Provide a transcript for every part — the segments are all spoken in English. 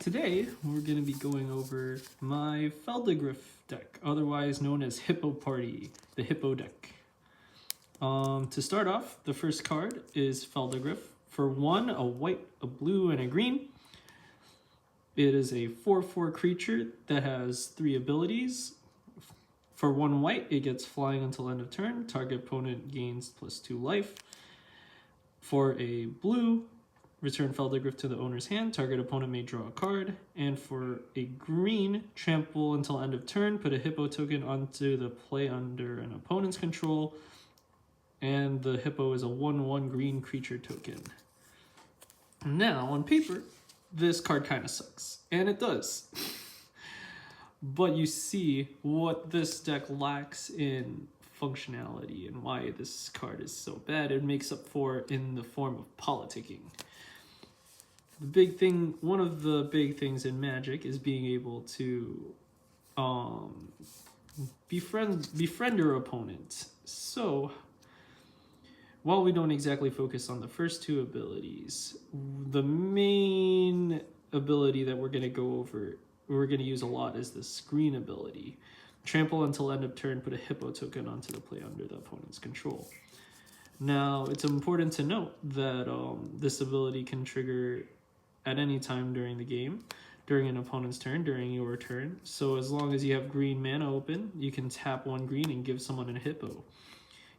Today, we're going to be going over my Feldegriff deck, otherwise known as Hippo Party, the Hippo deck. To start off, the first card is Feldegriff. For 1, a white, a blue, and a green. It is a 4/4 creature that has 3 abilities. For 1 white, it gets flying until end of turn. Target opponent gains +2 life. For a blue, return Phelddagrif to the owner's hand. Target opponent may draw a card. And for a green, trample until end of turn. Put a hippo token onto the play under an opponent's control. And the hippo is a 1/1 green creature token. Now, on paper, this card kind of sucks. And it does. But you see what this deck lacks in functionality and why this card is so bad. It makes up for in the form of politicking. The big thing, one of the big things in Magic is being able to befriend your opponent. So, while we don't exactly focus on the first 2 abilities, the main ability that we're going to go over, we're going to use a lot, is the screen ability. Trample until end of turn, put a hippo token onto the play under the opponent's control. Now, it's important to note that this ability can trigger at any time during the game, during an opponent's turn, during your turn. So as long as you have green mana open, you can tap 1 green and give someone a hippo.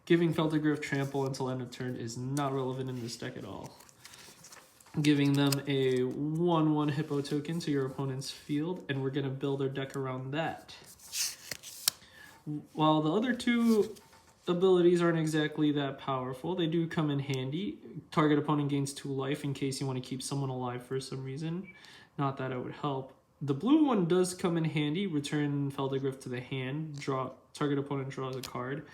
Giving Feldegriff trample until end of turn is not relevant in this deck at all. Giving them a 1/1 hippo token to your opponent's field, and we're going to build our deck around that. While the other 2 abilities aren't exactly that powerful, they do come in handy. Target opponent gains 2 life in case you want to keep someone alive for some reason. Not that it would help. The blue one does come in handy. Return Phelddagrif to the hand. Target opponent draws a card.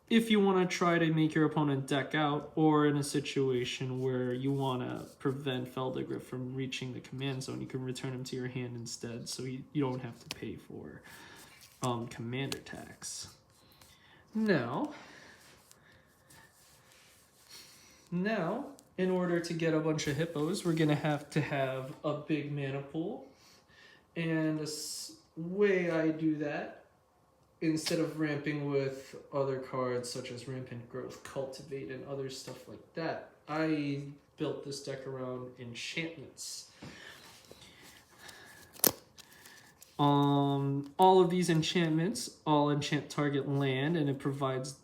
If you want to try to make your opponent deck out, or in a situation where you want to prevent Phelddagrif from reaching the command zone, you can return him to your hand instead, so you don't have to pay for commander tax. Now, in order to get a bunch of hippos, we're going to have a big mana pool. And the way I do that, instead of ramping with other cards such as Rampant Growth, Cultivate, and other stuff like that, I built this deck around enchantments. All of these enchantments all enchant target land, and it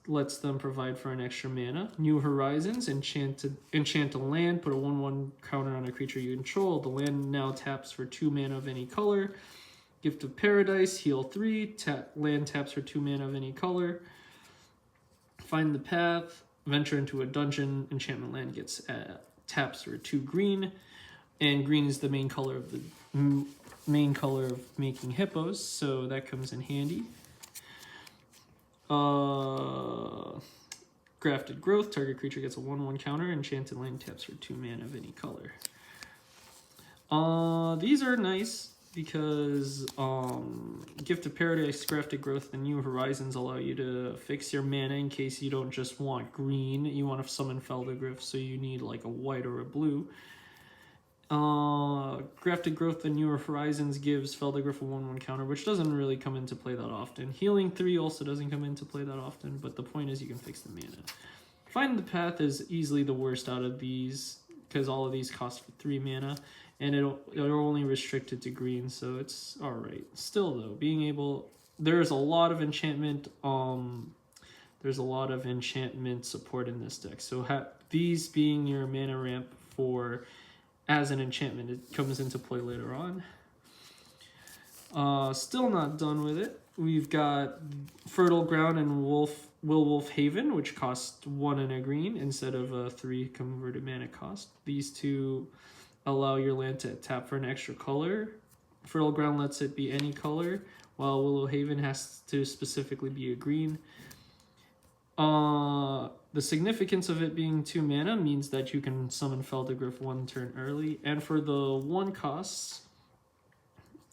lets them provide for an extra mana. New Horizons, enchant a land, put a 1/1 counter on a creature you control. The land now taps for 2 mana of any color. Gift of Paradise, heal 3, land taps for 2 mana of any color. Find the Path, venture into a dungeon, enchantment land gets taps for 2 green, and green is the main color of making hippos, so that comes in handy. Grafted Growth, target creature gets a 1/1 counter, enchanted land taps for 2 mana of any color. These are nice because Gift of Paradise, Grafted Growth, and New Horizons allow you to fix your mana in case you don't just want green, you want to summon Phelddagrif, so you need like a white or a blue. Grafted Growth and Newer Horizons gives Phelddagrif a 1/1 counter, which doesn't really come into play that often. Healing 3 also doesn't come into play that often, but the point is you can fix the mana. Find the Path is easily the worst out of these, because all of these cost 3 mana, and they're only restricted to green, so it's alright. Still though, there's a lot of enchantment support in this deck, so these being your mana ramp as an enchantment, it comes into play later on. Still not done with it. We've got Fertile Ground and Wolf Haven, which cost 1 and a green instead of a 3 converted mana cost. These 2 allow your land to tap for an extra color. Fertile Ground lets it be any color, while Willow Haven has to specifically be a green. The significance of it being 2 mana means that you can summon Phelddagrif 1 turn early. And for the 1 costs,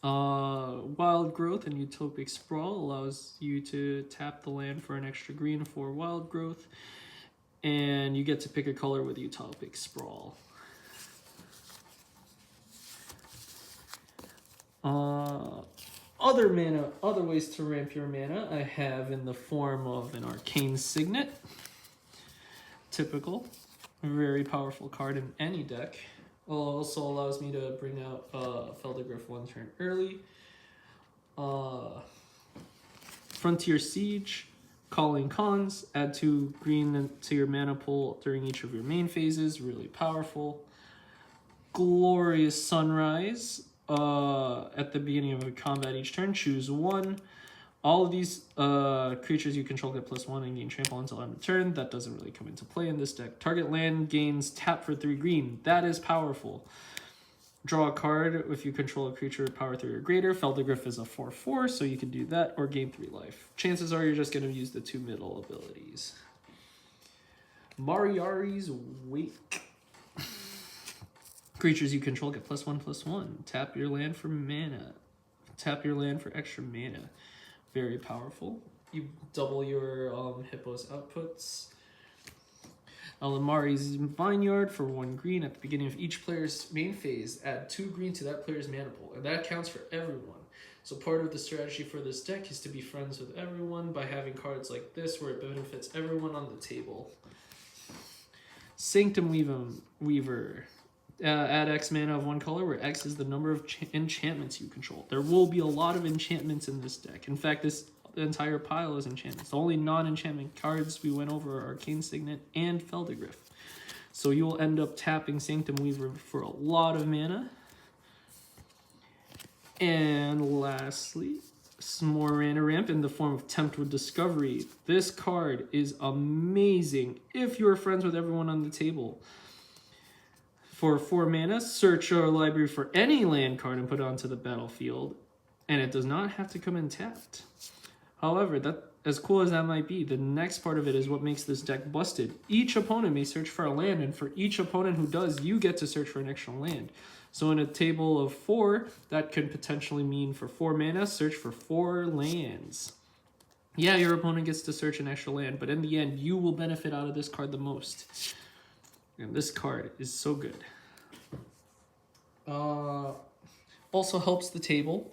Wild Growth and Utopic Sprawl allows you to tap the land for an extra green for Wild Growth. And you get to pick a color with Utopic Sprawl. Other mana, other ways to ramp your mana, I have in the form of an Arcane Signet. Typical, very powerful card in any deck. Also allows me to bring out Feldegriff 1 turn early. Frontier Siege, Calling Cons, add 2 green to your mana pool during each of your main phases, really powerful. Glorious Sunrise, at the beginning of a combat each turn, choose 1. All of these creatures you control get +1 and gain trample until end of turn. That doesn't really come into play in this deck. Target land gains tap for 3 green. That is powerful. Draw a card if you control a creature with power 3 or greater. Feldegriff is a 4/4, so you can do that or gain 3 life. Chances are you're just going to use the 2 middle abilities. Mariari's Wake. Creatures you control get +1/+1. Tap your land for mana. Tap your land for extra mana. Very powerful. You double your hippos outputs. Alamari's Vineyard for 1 green at the beginning of each player's main phase. Add 2 green to that player's mana pool, and that counts for everyone. So part of the strategy for this deck is to be friends with everyone by having cards like this where it benefits everyone on the table. Sanctum Weaver. Add X mana of 1 color, where X is the number of enchantments you control. There will be a lot of enchantments in this deck. In fact, this entire pile is enchantments. The only non-enchantment cards we went over are Arcane Signet and Feldegriff. So you will end up tapping Sanctum Weaver for a lot of mana. And lastly, some more mana ramp in the form of Tempt with Discovery. This card is amazing if you're friends with everyone on the table. For 4 mana, search our library for any land card and put it onto the battlefield, and it does not have to come in tapped. However, that as cool as that might be, the next part of it is what makes this deck busted. Each opponent may search for a land, and for each opponent who does, you get to search for an extra land. So in a table of 4, that could potentially mean for 4 mana, search for 4 lands. Yeah, your opponent gets to search an extra land, but in the end, you will benefit out of this card the most. And this card is so good. Also helps the table,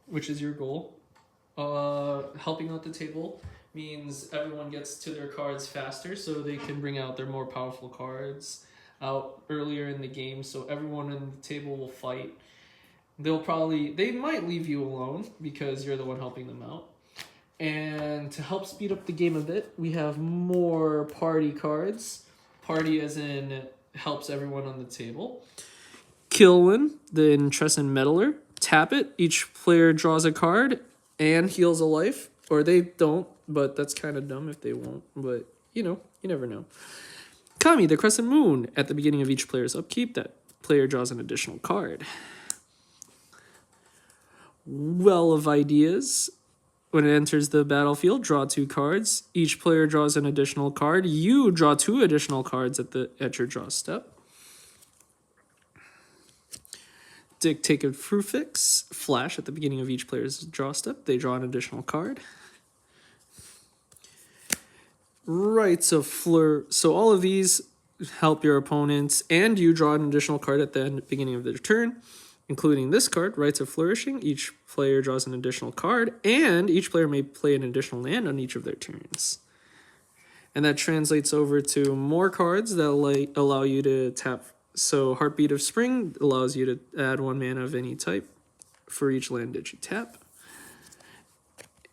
which is your goal. Helping out the table means everyone gets to their cards faster, so they can bring out their more powerful cards out earlier in the game, so everyone on the table will fight. They might leave you alone because you're the one helping them out. And to help speed up the game a bit, we have more party cards. Party as in helps everyone on the table. Kilwin, the Intressen Meddler. Tap it. Each player draws a card and heals a life. Or they don't, but that's kind of dumb if they won't. But, you never know. Kami, the Crescent Moon. At the beginning of each player's upkeep, that player draws an additional card. Well of Ideas. When it enters the battlefield, draw 2 cards. Each player draws an additional card. You draw 2 additional cards at your draw step. Dictated Fruifix. Flash at the beginning of each player's draw step. They draw an additional card. Rites of Fleur. So all of these help your opponents, and you draw an additional card at the beginning of their turn. Including this card, Rites of Flourishing. Each player draws an additional card, and each player may play an additional land on each of their turns. And that translates over to more cards that allow you to tap. So Heartbeat of Spring allows you to add 1 mana of any type for each land that you tap.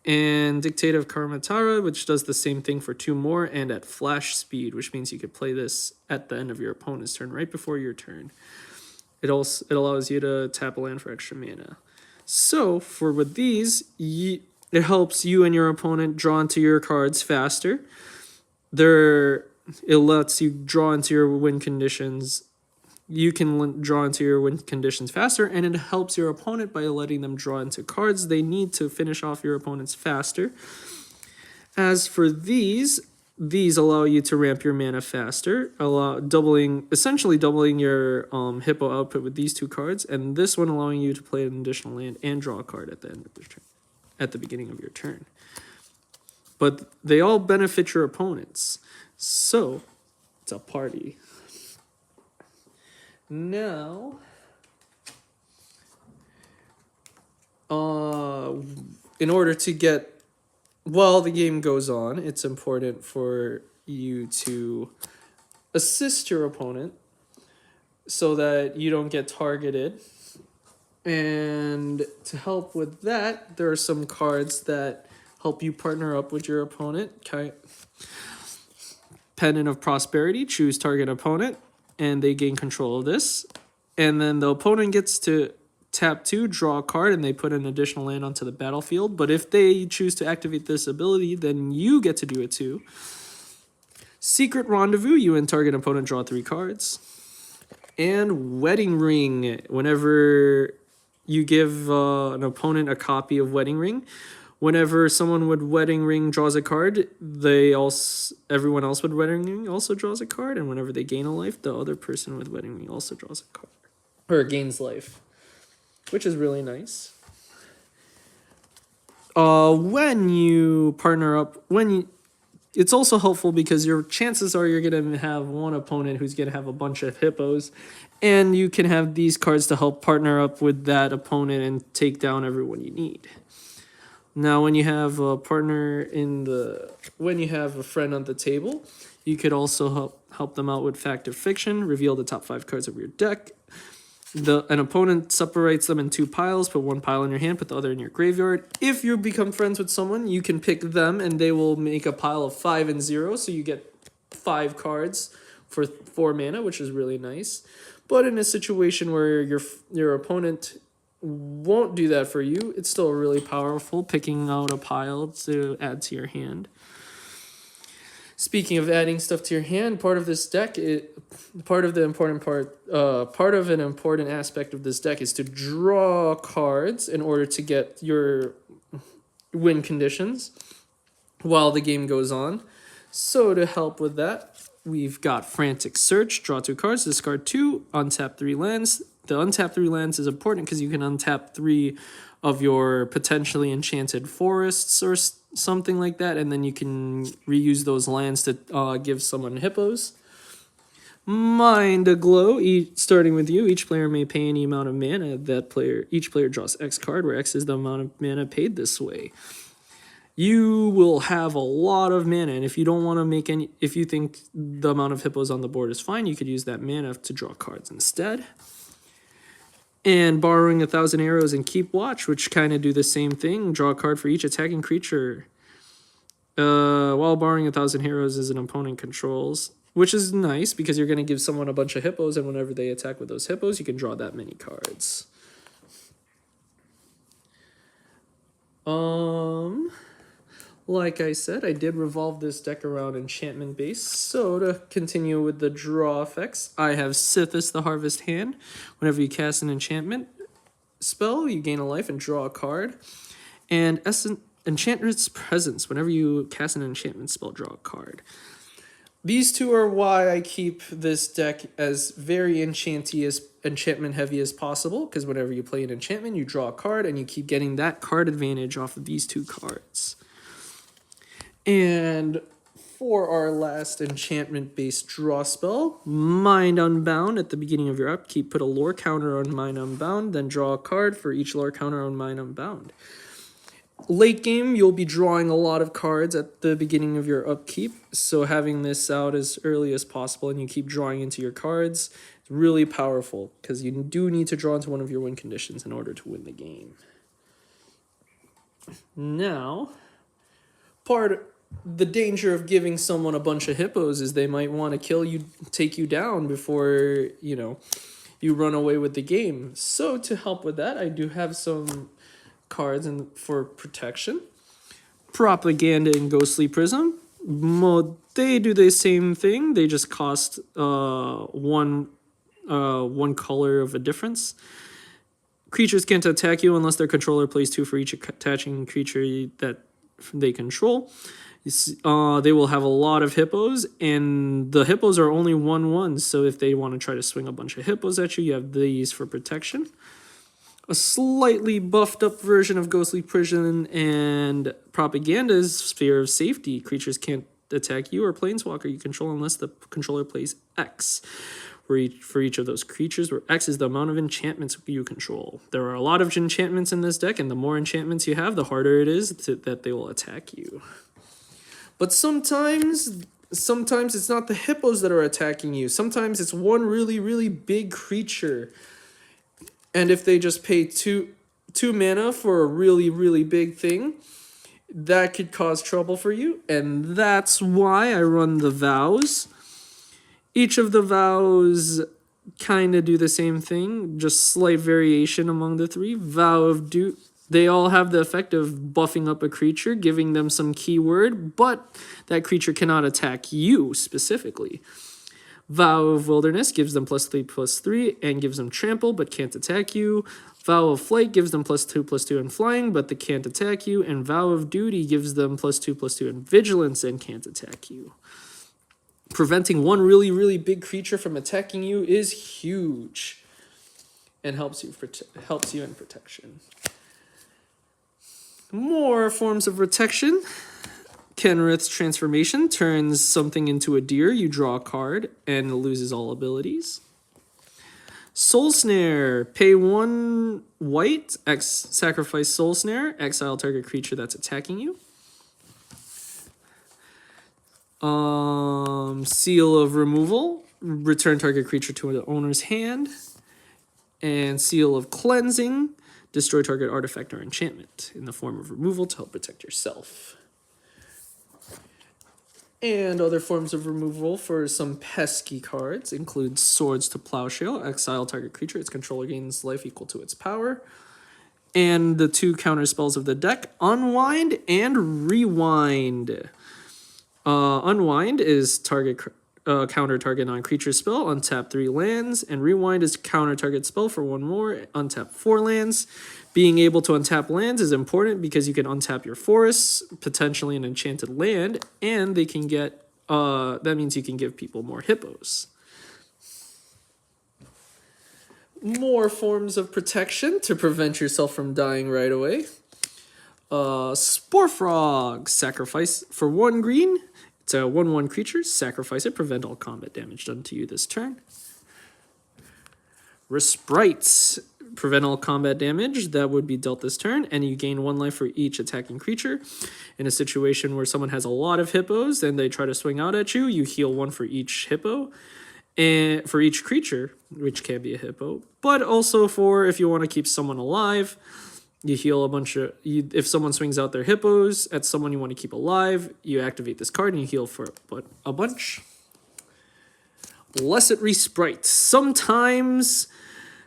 And Dictate of Karmatara, which does the same thing for 2 more, and at flash speed, which means you could play this at the end of your opponent's turn, right before your turn. It allows you to tap a land for extra mana. So, with these, it helps you and your opponent draw into your cards faster. It lets you draw into your win conditions. You can draw into your win conditions faster, and it helps your opponent by letting them draw into cards they need to finish off your opponents faster. As for these allow you to ramp your mana faster, essentially doubling your hippo output with these 2 cards, and this one allowing you to play an additional land and draw a card at the end of your turn, at the beginning of your turn. But they all benefit your opponents, so it's a party. Now, in order to get, while the game goes on, it's important for you to assist your opponent so that you don't get targeted. And to help with that, there are some cards that help you partner up with your opponent. Pendant of Prosperity, choose target opponent, and they gain control of this. And then the opponent gets to tap 2, draw a card, and they put an additional land onto the battlefield. But if they choose to activate this ability, then you get to do it too. Secret Rendezvous, you and target opponent draw 3 cards. And Wedding Ring, whenever you give an opponent a copy of Wedding Ring, whenever someone with Wedding Ring draws a card, everyone else with Wedding Ring also draws a card, and whenever they gain a life, the other person with Wedding Ring also draws a card. Or gains life, which is really nice. When you partner up, it's also helpful because your chances are you're going to have one opponent who's going to have a bunch of hippos, and you can have these cards to help partner up with that opponent and take down everyone you need. Now, when you have a partner when you have a friend on the table, you could also help them out with Fact or Fiction, reveal the top 5 cards of your deck. An opponent separates them in 2 piles, put 1 pile in your hand, put the other in your graveyard. If you become friends with someone, you can pick them and they will make a pile of 5 and 0, so you get 5 cards for 4 mana, which is really nice. But in a situation where your opponent won't do that for you, it's still really powerful, picking out a pile to add to your hand. Speaking of adding stuff to your hand, part of an important aspect of this deck is to draw cards in order to get your win conditions while the game goes on. So to help with that, we've got Frantic Search, draw 2 cards, discard 2, untap 3 lands. The untap 3 lands is important because you can untap 3 of your potentially enchanted forests or something like that, and then you can reuse those lands to give someone hippos. Mind Aglow, starting with you, each player may pay any amount of mana each player draws X card, where X is the amount of mana paid this way. You will have a lot of mana, and if you don't want to if you think the amount of hippos on the board is fine, you could use that mana to draw cards instead. And Borrowing 1,000 Arrows and Keep Watch, which kind of do the same thing. Draw a card for each attacking creature. While Borrowing 1,000 Arrows is an opponent controls, which is nice because you're going to give someone a bunch of hippos, and whenever they attack with those hippos, you can draw that many cards. Like I said, I did revolve this deck around enchantment base. So to continue with the draw effects, I have Sithis the Harvest Hand. Whenever you cast an enchantment spell, you gain a life and draw a card. And Enchantress Presence. Whenever you cast an enchantment spell, draw a card. These two are why I keep this deck as very enchantment heavy as possible, because whenever you play an enchantment, you draw a card and you keep getting that card advantage off of these 2 cards. And for our last enchantment-based draw spell, Mind Unbound. At the beginning of your upkeep, put a lore counter on Mind Unbound, then draw a card for each lore counter on Mind Unbound. Late game, you'll be drawing a lot of cards at the beginning of your upkeep, so having this out as early as possible and you keep drawing into your cards is really powerful, because you do need to draw into one of your win conditions in order to win the game. Now, the danger of giving someone a bunch of hippos is they might want to kill you, take you down before, you run away with the game. So to help with that, I do have some cards for protection. Propaganda and Ghostly Prism. They do the same thing. They just cost one color of a difference. Creatures can't attack you unless their controller plays 2 for each attaching creature that they control. They will have a lot of hippos, and the hippos are only 1/1, so if they want to try to swing a bunch of hippos at you, you have these for protection. A slightly buffed up version of Ghostly Prison and Propaganda is Sphere of Safety. Creatures can't attack you or Planeswalker you control unless the controller plays X. for each of those creatures, where X is the amount of enchantments you control. There are a lot of enchantments in this deck, and the more enchantments you have, the harder it is that they will attack you. But sometimes it's not the hippos that are attacking you. Sometimes it's one really, really big creature. And if they just pay two mana for a really, really big thing, that could cause trouble for you. And that's why I run the vows. Each of the vows kind of do the same thing, just slight variation among the three. Vow of Doom, they all have the effect of buffing up a creature, giving them some keyword, but that creature cannot attack you specifically. Vow of Wilderness gives them +3/+3 and gives them trample, but can't attack you. Vow of Flight gives them +2/+2 in flying, but they can't attack you. And Vow of Duty gives them +2/+2 in vigilance and can't attack you. Preventing one really, really big creature from attacking you is huge and helps you in protection. More forms of protection. Kenrith's transformation turns something into a deer. You draw a card and it loses all abilities. Soul Snare. Pay 1 white, sacrifice Soul Snare, exile target creature that's attacking you. Seal of Removal. Return target creature to the owner's hand. And Seal of Cleansing. Destroy target artifact or enchantment in the form of removal to help protect yourself. And other forms of removal for some pesky cards include Swords to Plowshare. Exile target creature. Its controller gains life equal to its power. And the 2 counter spells of the deck, Unwind and Rewind. Unwind is counter target non-creature spell, untap 3 lands, and Rewind is counter target spell for 1 more, untap 4 lands. Being able to untap lands is important because you can untap your forests, potentially an enchanted land, and they can get, that means you can give people more hippos. More forms of protection to prevent yourself from dying right away. Spore Frog, sacrifice for 1 green. It's a 1/1 creature. Sacrifice it. Prevent all combat damage done to you this turn. Resprites. Prevent all combat damage that would be dealt this turn, and you gain 1 life for each attacking creature. In a situation where someone has a lot of hippos and they try to swing out at you, you heal 1 for each hippo, and for each creature, which can be a hippo, but also for if you want to keep someone alive. You heal a bunch of... if someone swings out their hippos at someone you want to keep alive, you activate this card and you heal for a bunch. Blessed Resprite.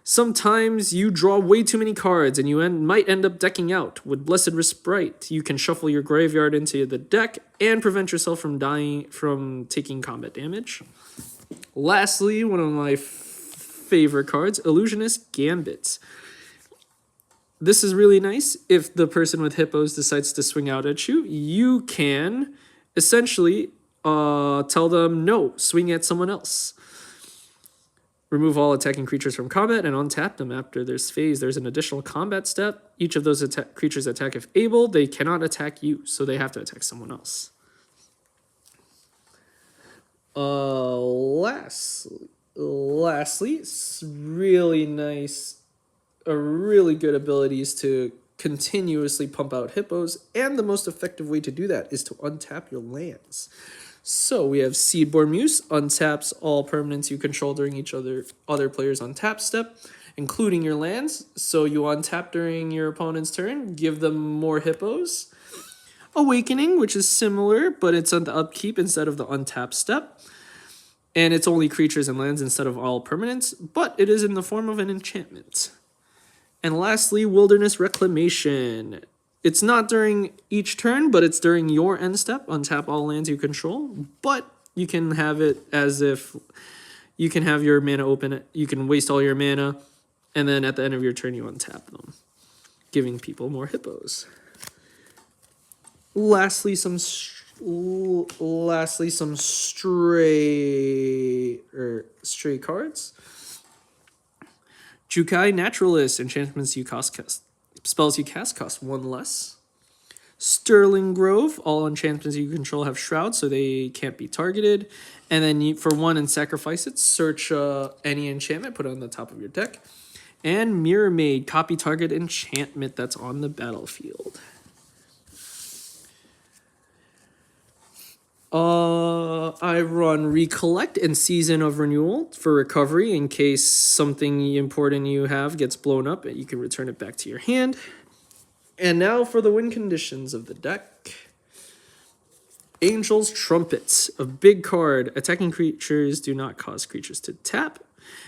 Sometimes you draw way too many cards and you might end up decking out. With Blessed Resprite, you can shuffle your graveyard into the deck and prevent yourself from taking combat damage. Lastly, one of my favorite cards, Illusionist Gambits. This is really nice. If the person with hippos decides to swing out at you, you can essentially tell them, no, swing at someone else. Remove all attacking creatures from combat and untap them after this phase. There's an additional combat step. Each of those creatures attack if able. They cannot attack you, so they have to attack someone else. Lastly, really nice... really good abilities to continuously pump out hippos, and the most effective way to do that is to untap your lands. So we have Seedborn Muse, untaps all permanents you control during each other player's untap step, including your lands. So you untap during your opponent's turn, give them more hippos. Awakening, which is similar, but it's on the upkeep instead of the untap step. And it's only creatures and lands instead of all permanents, but it is in the form of an enchantment. And lastly, Wilderness Reclamation. It's not during each turn, but it's during your end step. Untap all lands you control, but you can have it as if you can have your mana open. You can waste all your mana, and then at the end of your turn, you untap them, giving people more hippos. Lastly, some stray cards. Jukai Naturalist. Enchantments you cast spells you cast cost 1 less. Sterling Grove, all enchantments you control have shrouds, so they can't be targeted. And then for 1 and sacrifice it, search any enchantment, put it on the top of your deck. And Mirror Maid, copy target enchantment that's on the battlefield. I run Recollect and Season of Renewal for recovery in case something important you have gets blown up and you can return it back to your hand. And now for the win conditions of the deck. Angel's Trumpet, a big card. Attacking creatures do not cause creatures to tap.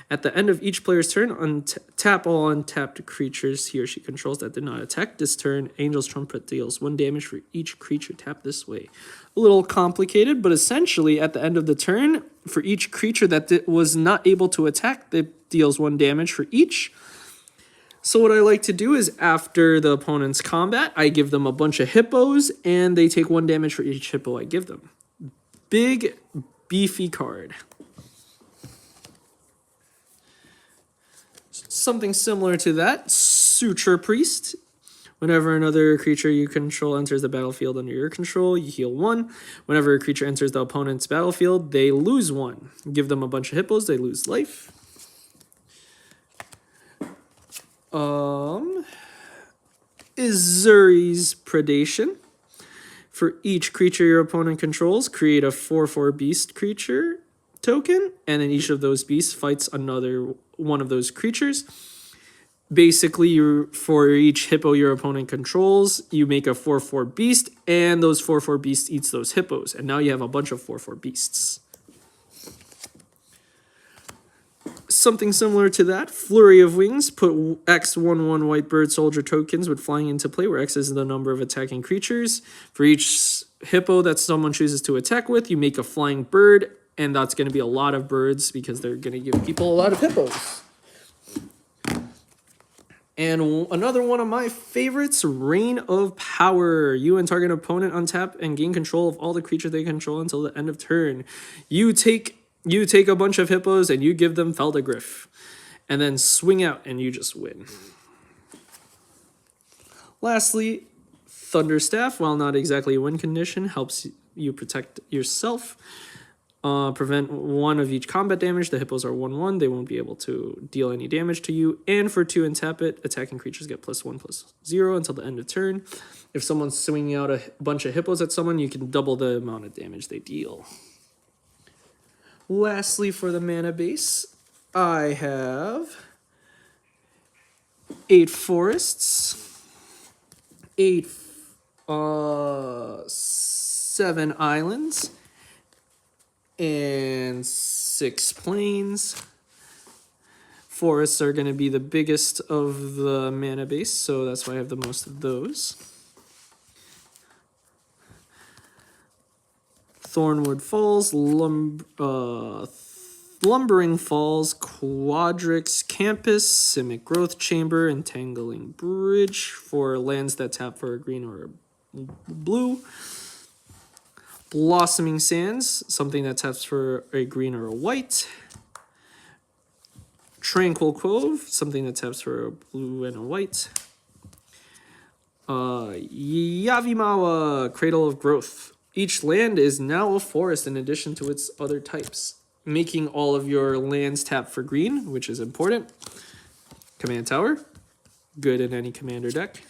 At the end of each player's turn, tap all untapped creatures he or she controls that did not attack this turn. Angel's Trumpet deals 1 damage for each creature tapped this way. A little complicated, but essentially at the end of the turn, for each creature that was not able to attack, it deals 1 damage for each. So what I like to do is after the opponent's combat, I give them a bunch of hippos, and they take 1 damage for each hippo I give them. Big, beefy card. Something similar to that, Suture Priest. Whenever another creature you control enters the battlefield under your control, you heal 1. Whenever a creature enters the opponent's battlefield, they lose 1. Give them a bunch of hippos, they lose life. Izuri's Predation. For each creature your opponent controls, create a 4/4 beast creature token, and then each of those beasts fights another one of those creatures. Basically, for each hippo your opponent controls, you make a 4/4 beast, and those 4/4 beasts eats those hippos, and now you have a bunch of 4/4 beasts. Something similar to that, Flurry of Wings, put X/1/1 white bird soldier tokens with flying into play, where X is the number of attacking creatures. For each hippo that someone chooses to attack with, you make a flying bird, and that's going to be a lot of birds because they're going to give people a lot of hippos. And another one of my favorites, Reign of Power. You and target opponent untap and gain control of all the creatures they control until the end of turn. You take a bunch of hippos and you give them Feldegriff. And then swing out and you just win. Lastly, Thunderstaff, while not exactly a win condition, helps you protect yourself. Prevent 1 of each combat damage. The hippos are 1/1. They won't be able to deal any damage to you. And for 2 and tap it, attacking creatures get +1/+0 until the end of turn. If someone's swinging out a bunch of hippos at someone, you can double the amount of damage they deal. Lastly, for the mana base, I have 8 forests, 7 islands, and 6 plains. Forests are going to be the biggest of the mana base, so that's why I have the most of those. Thornwood Falls, Lumbering Falls, Quadrix Campus, Simic Growth Chamber, Entangling Bridge for lands that tap for a green or a blue. Blossoming Sands, something that taps for a green or a white. Tranquil Cove, something that taps for a blue and a white. Yavimawa, Cradle of Growth. Each land is now a forest in addition to its other types, making all of your lands tap for green, which is important. Command Tower, good in any commander deck.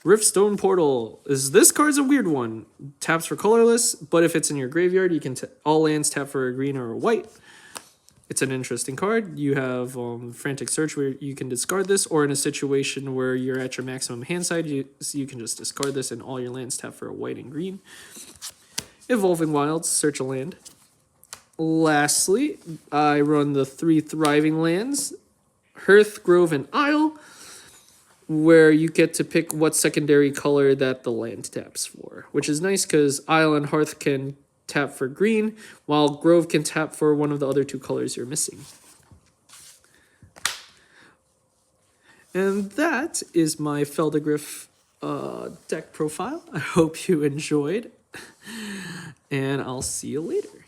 Riffstone Portal. This card's a weird one. Taps for colorless, but if it's in your graveyard, you can all lands tap for a green or a white. It's an interesting card. You have Frantic Search where you can discard this, or in a situation where you're at your maximum hand side, you can just discard this and all your lands tap for a white and green. Evolving Wilds, search a land. Lastly, I run the 3 Thriving Lands, Hearth, Grove, and Isle, where you get to pick what secondary color that the land taps for, which is nice because Isle and Hearth can tap for green, while Grove can tap for one of the other 2 colors you're missing. And that is my Feldegriff deck profile. I hope you enjoyed, and I'll see you later.